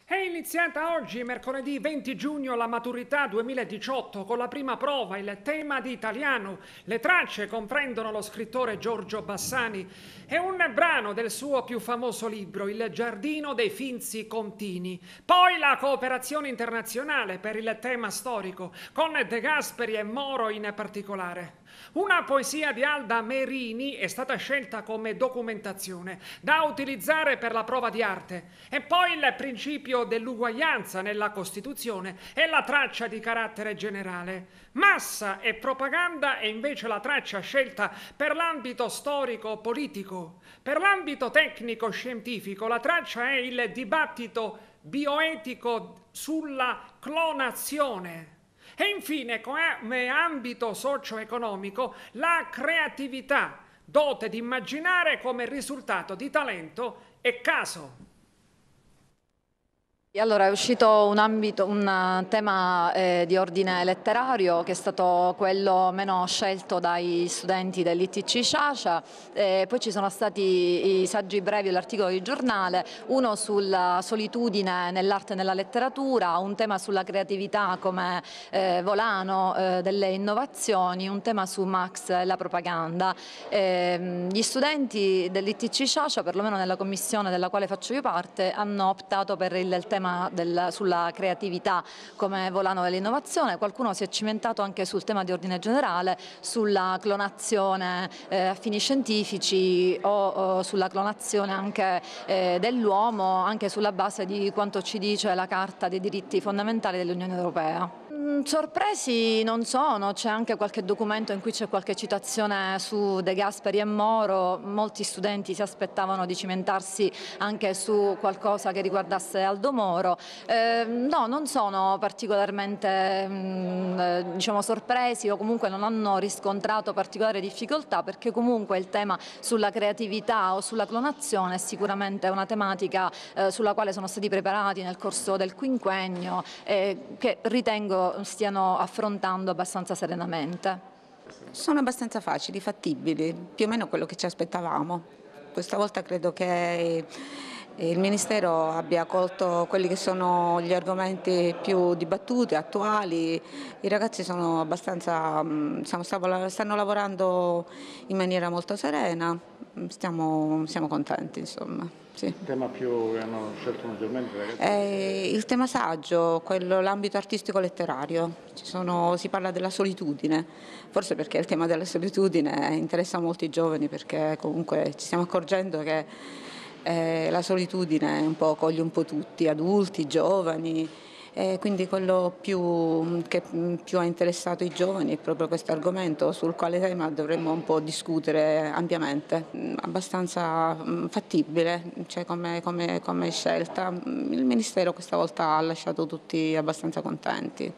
È iniziata oggi, mercoledì 20 giugno, la maturità 2018 con la prima prova, il tema di italiano. Le tracce comprendono lo scrittore Giorgio Bassani e un brano del suo più famoso libro, Il giardino dei Finzi Contini. Poi la cooperazione internazionale per il tema storico, con De Gasperi e Moro in particolare. Una poesia di Alda Merini è stata scelta come documentazione da utilizzare per la prova di arte e poi il principio dell'uguaglianza nella Costituzione è la traccia di carattere generale. Massa e propaganda è invece la traccia scelta per l'ambito storico-politico. Per l'ambito tecnico-scientifico la traccia è il dibattito bioetico sulla clonazione. E infine, come ambito socio-economico, la creatività, dote di immaginare come risultato di talento e caso. E allora è uscito un tema di ordine letterario che è stato quello meno scelto dai studenti dell'ITC Sciascia, poi ci sono stati i saggi brevi e l'articolo di giornale, uno sulla solitudine nell'arte e nella letteratura, un tema sulla creatività come volano delle innovazioni, un tema su Marx e la propaganda. Gli studenti dell'ITC Sciascia, perlomeno nella commissione della quale faccio io parte, hanno optato per il tema sulla creatività come volano dell'innovazione. Qualcuno si è cimentato anche sul tema di ordine generale, sulla clonazione a fini scientifici o sulla clonazione anche dell'uomo, anche sulla base di quanto ci dice la Carta dei diritti fondamentali dell'Unione Europea. Sorpresi non sono, c'è anche qualche documento in cui c'è qualche citazione su De Gasperi e Moro, molti studenti si aspettavano di cimentarsi anche su qualcosa che riguardasse Aldo Moro. No, non sono particolarmente diciamo, sorpresi o comunque non hanno riscontrato particolare difficoltà, perché comunque il tema sulla creatività o sulla clonazione è sicuramente una tematica sulla quale sono stati preparati nel corso del quinquennio e che ritengo stiano affrontando abbastanza serenamente. Sono abbastanza facili, fattibili, più o meno quello che ci aspettavamo. Questa volta credo che il Ministero abbia colto quelli che sono gli argomenti più dibattuti, attuali. I ragazzi sono abbastanza, stanno lavorando in maniera molto serena, siamo contenti insomma. Sì. Il tema più che hanno scelto maggiormente ragazzi? Il tema saggio, l'ambito artistico-letterario, si parla della solitudine, forse perché il tema della solitudine interessa molti giovani, perché comunque ci stiamo accorgendo che la solitudine coglie un po' tutti, adulti, giovani, quindi quello che più ha interessato i giovani è proprio questo argomento, sul quale tema dovremmo un po' discutere ampiamente. Abbastanza fattibile, cioè come scelta. Il Ministero questa volta ha lasciato tutti abbastanza contenti.